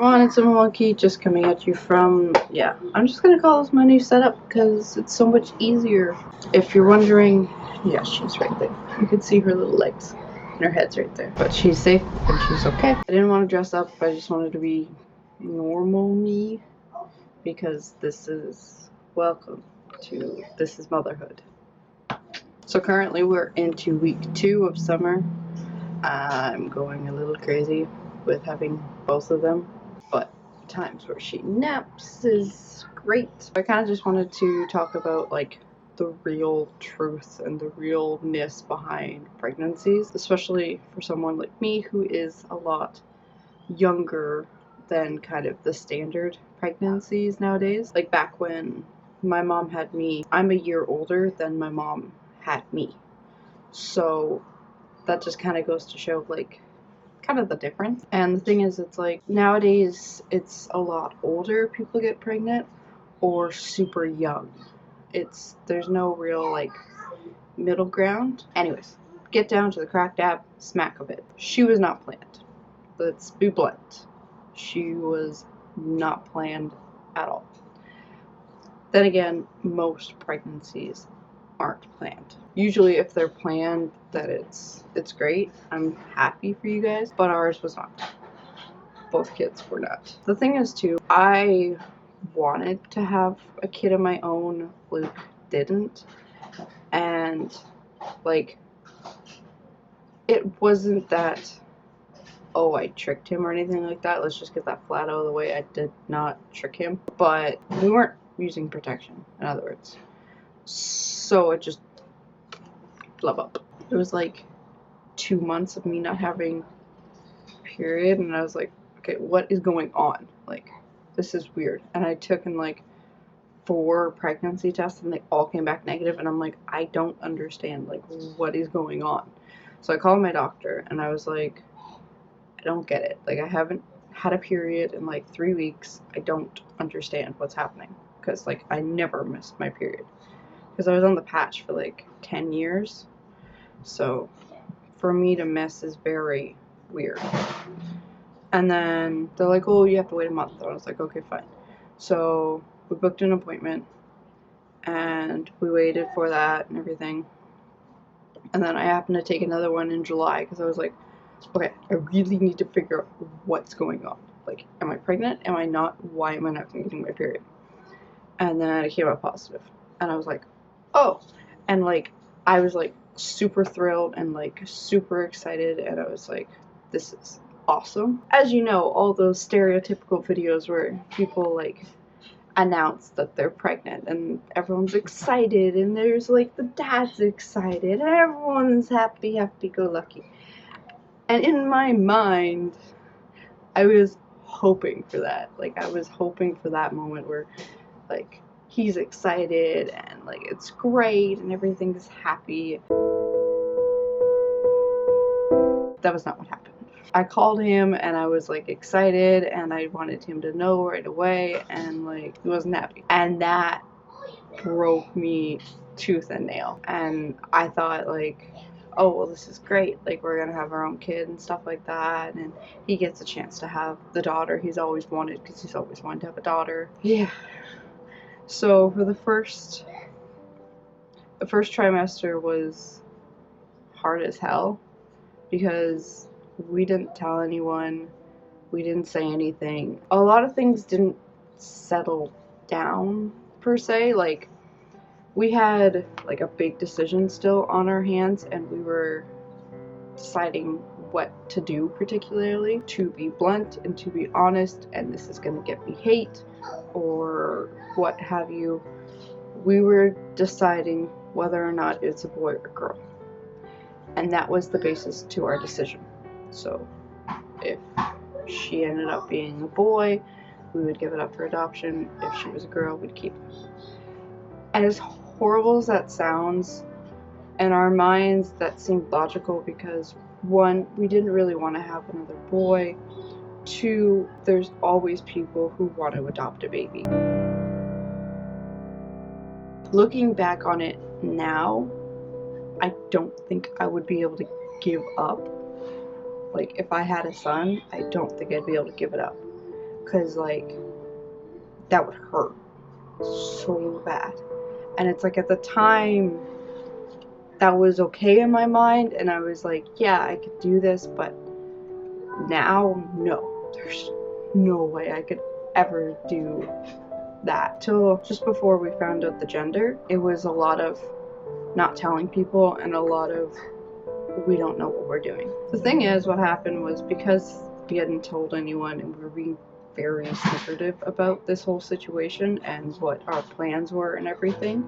everyone, it's Monkey just coming at you from, yeah, I'm just gonna call this my new setup because it's so much easier. If you're wondering, yeah, she's right there. You can see her little legs and her head's right there. But she's safe and she's okay. I didn't want to dress up, I just wanted to be normal me because this is motherhood. So currently we're into week 2 of summer. I'm going a little crazy with having both of them, but times where she naps is great. I kind of just wanted to talk about like the real truth and the realness behind pregnancies, especially for someone like me who is a lot younger than kind of the standard pregnancies nowadays. Like back when my mom had me, I'm a year older than my mom had me. So that just kind of goes to show like kind of the difference. And the thing is, it's like nowadays it's a lot older people get pregnant or super young. There's no real like middle ground. Anyways, get down to the crack dab smack of it. She was not planned. Let's be blunt. She was not planned at all. Then again, most pregnancies aren't planned. Usually if they're planned, that it's great. I'm happy for you guys, but ours was not. Both kids were not. The thing is too, I wanted to have a kid of my own. Luke didn't. And like, it wasn't that, oh, I tricked him or anything like that. Let's just get that flat out of the way. I did not trick him. But we weren't using protection, in other words. So it just blew up. It was like 2 months of me not having period, and I was like, okay, what is going on? Like, this is weird. And I took in like 4 pregnancy tests and they all came back negative, and I'm like, I don't understand, like, what is going on? So I called my doctor and I was like, I don't get it. Like, I haven't had a period in like 3 weeks. I don't understand what's happening, because like I never missed my period because I was on the patch for like 10 years. So for me to miss is very weird. And then they're like, oh, you have to wait a month. And I was like, okay, fine. So we booked an appointment and we waited for that and everything. And then I happened to take another one in July because I was like, okay, I really need to figure out what's going on. Like, am I pregnant? Am I not? Why am I not getting my period? And then it came out positive. And I was like, oh. And like, I was like super thrilled and like super excited. And I was like, this is awesome. As you know, all those stereotypical videos where people like announce that they're pregnant and everyone's excited and there's like the dad's excited and everyone's happy-go-lucky. And in my mind, I was hoping for that. Like, I was hoping for that moment where like he's excited and like it's great and everything's happy. That was not what happened. I called him and I was like excited and I wanted him to know right away, and like he wasn't happy. And that broke me tooth and nail. And I thought like, oh well, this is great, like we're gonna have our own kid and stuff like that, and he gets a chance to have the daughter he's always wanted, because he's always wanted to have a daughter. Yeah. So for the first trimester was hard as hell because we didn't tell anyone, we didn't say anything. A lot of things didn't settle down per se. Like, we had like a big decision still on our hands and we were deciding what to do, particularly, to be blunt and to be honest, and this is gonna get me hate or what have you. We were deciding whether or not it's a boy or girl, and that was the basis to our decision. So if she ended up being a boy, we would give it up for adoption. If she was a girl, we'd keep it. And as horrible as that sounds, in our minds that seemed logical because 1, we didn't really want to have another boy. 2, there's always people who want to adopt a baby. Looking back on it now, I don't think I would be able to give up. Like, if I had a son, I don't think I'd be able to give it up. because like that would hurt so bad. And it's like at the time that was okay in my mind, and I was like, yeah, I could do this, but now, no, there's no way I could ever do that. Till just before we found out the gender, it was a lot of not telling people and a lot of we don't know what we're doing. The thing is, what happened was because we hadn't told anyone and we were being very secretive about this whole situation and what our plans were and everything,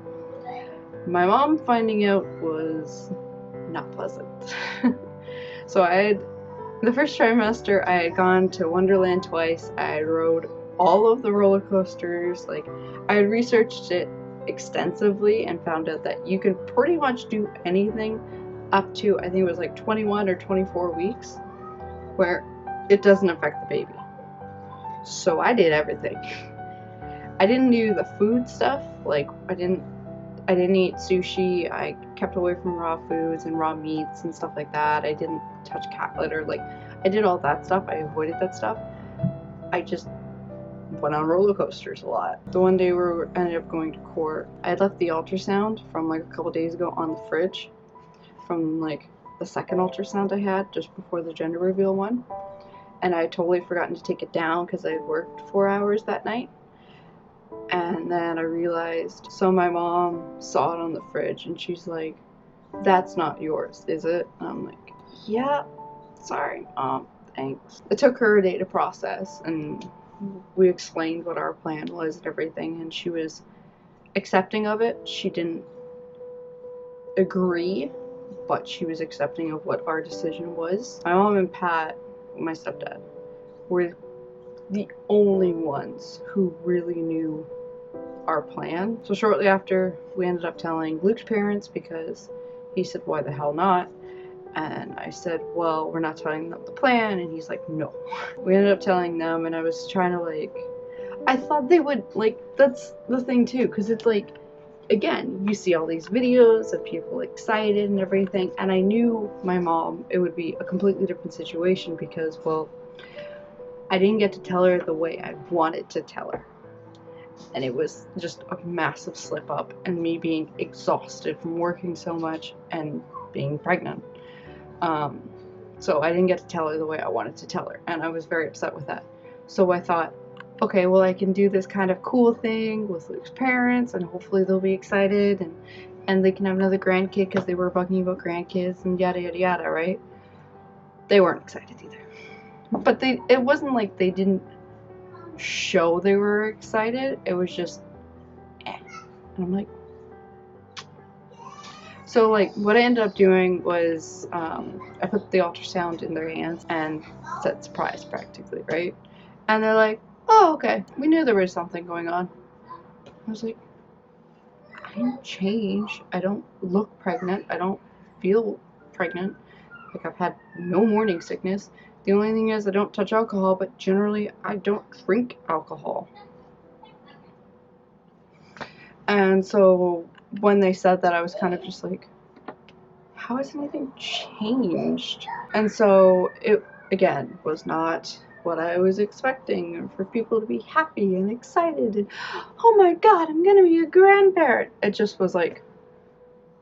my mom finding out was not pleasant. So the first trimester, I had gone to Wonderland twice. I had rode all of the roller coasters. Like, I had researched it extensively and found out that you can pretty much do anything up to, I think it was like 21 or 24 weeks, where it doesn't affect the baby. So I did everything. I didn't do the food stuff. Like, I didn't eat sushi. I kept away from raw foods and raw meats and stuff like that. I didn't touch cat litter. Like, I did all that stuff. I avoided that stuff. I just went on roller coasters a lot. The one day we ended up going to court, I had left the ultrasound from like a couple days ago on the fridge from like the second ultrasound I had just before the gender reveal one. And I had totally forgotten to take it down because I had worked 4 hours that night. And then I realized, so my mom saw it on the fridge and she's like, that's not yours, is it? And I'm like, yeah, sorry, Mom, thanks. It took her a day to process, and we explained what our plan was and everything, and she was accepting of it. She didn't agree, but she was accepting of what our decision was. My mom and Pat, my stepdad, were the only ones who really knew our plan. So shortly after, we ended up telling Luke's parents because he said, why the hell not? And I said, well, we're not telling them the plan. And he's like, no. We ended up telling them, and I was trying to like, I thought they would, like, that's the thing too, because it's like, again, you see all these videos of people excited and everything, and I knew my mom, it would be a completely different situation because, well, I didn't get to tell her the way I wanted to tell her. And it was just a massive slip up, and me being exhausted from working so much and being pregnant. So I didn't get to tell her the way I wanted to tell her, and I was very upset with that. So I thought, okay, well, I can do this kind of cool thing with Luke's parents, and hopefully they'll be excited, and they can have another grandkid because they were bugging about grandkids and yada yada yada, right? They weren't excited either. But it wasn't like they didn't show they were excited. It was just eh. And I'm like, so like what I ended up doing was I put the ultrasound in their hands and said surprise practically, right? And they're like, oh, okay, we knew there was something going on. I was like, I didn't change. I don't look pregnant. I don't feel pregnant. Like, I've had no morning sickness. The only thing is I don't touch alcohol, but generally I don't drink alcohol. And so when they said that, I was kind of just like, how has anything changed? And so it, again, was not what I was expecting, for people to be happy and excited and, oh my god, I'm gonna be a grandparent. It just was like,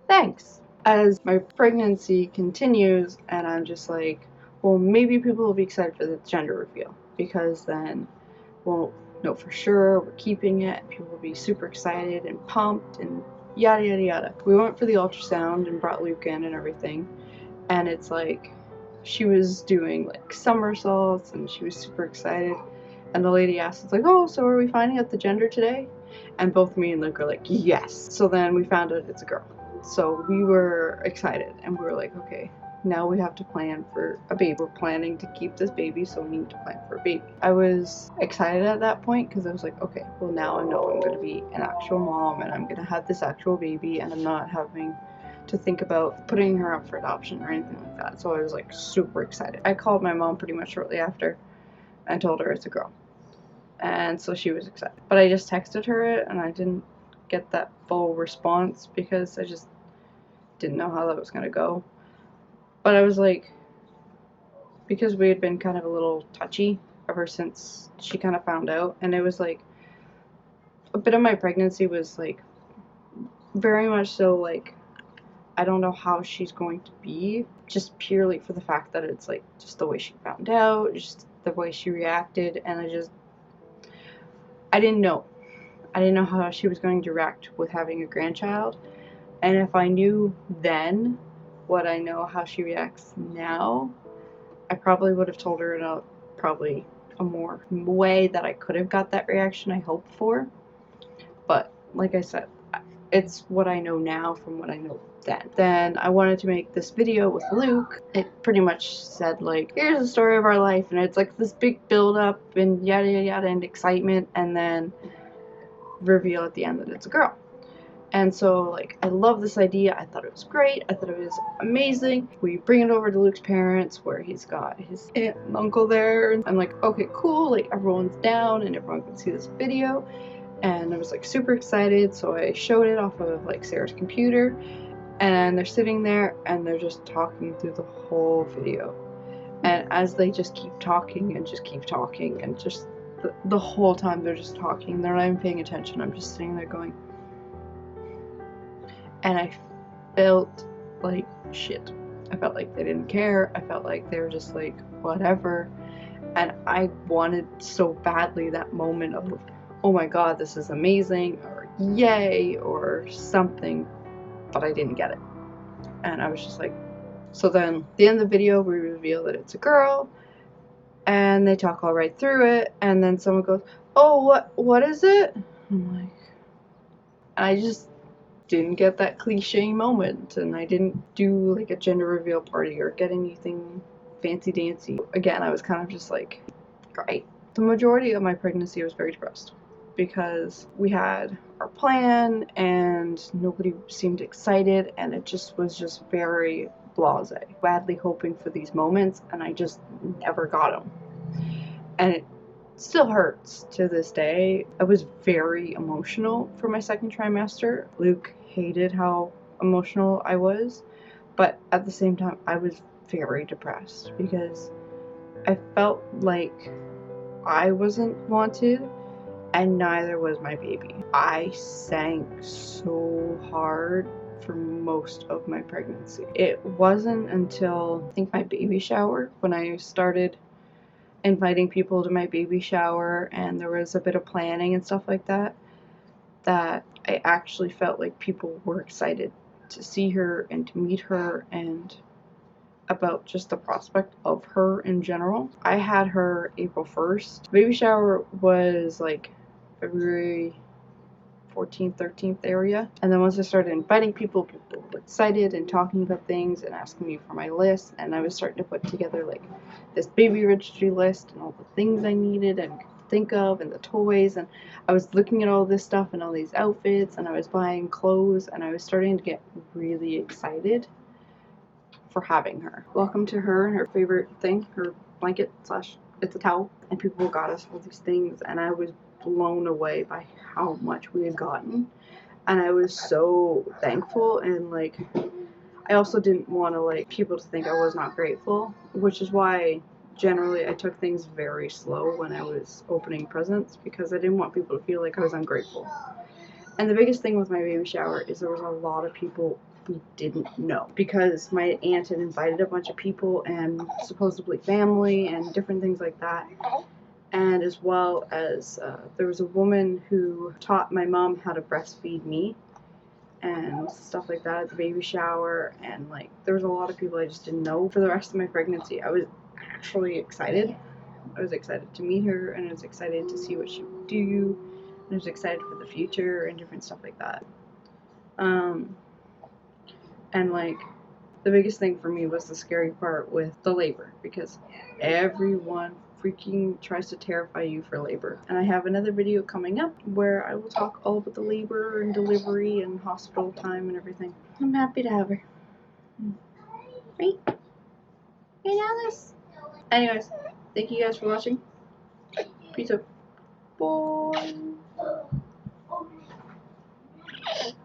thanks. As my pregnancy continues, and I'm just like, well, maybe people will be excited for the gender reveal, because then we'll know for sure we're keeping it, and people will be super excited and pumped and yada yada yada. We went for the ultrasound and brought Luke in and everything, and it's like, she was doing like somersaults and she was super excited, and the lady asked, it's like, oh, so are we finding out the gender today? And both me and Luke are like, yes. So then we found out it's a girl. So we were excited, and we were like, okay, now we have to plan for a baby. We're planning to keep this baby, so we need to plan for a baby. I was excited at that point because I was like, okay, well, now I know I'm going to be an actual mom, and I'm going to have this actual baby, and I'm not having to think about putting her up for adoption or anything like that. So I was like super excited. I called my mom pretty much shortly after and told her it's a girl. And so she was excited. But I just texted her it, and I didn't get that full response because I just didn't know how that was going to go. But I was like, because we had been kind of a little touchy ever since she kind of found out. And it was like a bit of my pregnancy was like very much so like I don't know how she's going to be, just purely for the fact that it's like just the way she found out, just the way she reacted, and I didn't know. I didn't know how she was going to react with having a grandchild. And if I knew then what I know how she reacts now, I probably would have told her in a probably a more way that I could have got that reaction I hoped for. But like I said, it's what I know now from what I know then. Then I wanted to make this video with Luke. It pretty much said like, here's the story of our life, and it's like this big build up and yada yada yada and excitement, and then reveal at the end that it's a girl. And so like I love this idea. I thought it was great. I thought it was amazing. We bring it over to Luke's parents where he's got his aunt and uncle there. I'm like, okay, cool, like everyone's down and everyone can see this video. And I was like super excited, so I showed it off of like Sarah's computer, and they're sitting there and they're just talking through the whole video. And as they just keep talking and just keep talking and just the whole time they're just talking, they're not even paying attention. I'm just sitting there going, and I felt like shit. I felt like they didn't care. I felt like they were just like whatever. And I wanted so badly that moment of, oh my god, this is amazing, or yay, or something, but I didn't get it. And I was just like, so then at the end of the video we reveal that it's a girl, and they talk all right through it, and then someone goes, oh, what is it? I'm like, and I just didn't get that cliche moment, and I didn't do like a gender reveal party or get anything fancy dancy. Again, I was kind of just like, right. The majority of my pregnancy I was very depressed because we had our plan and nobody seemed excited, and it just was just very blasé. Badly hoping for these moments, and I just never got them. And it still hurts to this day. I was very emotional for my second trimester. Luke hated how emotional I was, but at the same time I was very depressed because I felt like I wasn't wanted and neither was my baby. I sank so hard for most of my pregnancy. It wasn't until I think my baby shower, when I started inviting people to my baby shower and there was a bit of planning and stuff like that, that I actually felt like people were excited to see her and to meet her and about just the prospect of her in general. I had her April 1st. Baby shower was like February 14th, 13th area. And then once I started inviting people, people were excited and talking about things and asking me for my list. And I was starting to put together like this baby registry list and all the things I needed and could think of and the toys. And I was looking at all this stuff and all these outfits, and I was buying clothes, and I was starting to get really excited for having her. Welcome to her and her favorite thing, her blanket slash it's a towel. And people got us all these things, and I was blown away by how much we had gotten, and I was so thankful. And like I also didn't want to like people to think I was not grateful, which is why generally I took things very slow when I was opening presents, because I didn't want people to feel like I was ungrateful. And the biggest thing with my baby shower is there was a lot of people we didn't know, because my aunt had invited a bunch of people and supposedly family and different things like that. And as well as there was a woman who taught my mom how to breastfeed me and stuff like that at the baby shower. And like there was a lot of people I just didn't know. For the rest of my pregnancy I was actually excited. I was excited to meet her, and I was excited to see what she would do, and I was excited for the future and different stuff like that. And like the biggest thing for me was the scary part with the labor, because everyone freaking tries to terrify you for labor. And I have another video coming up where I will talk all about the labor and delivery and hospital time and everything. I'm happy to have her. Right? Hey, Alice. Anyways, thank you guys for watching. Peace out. Bye.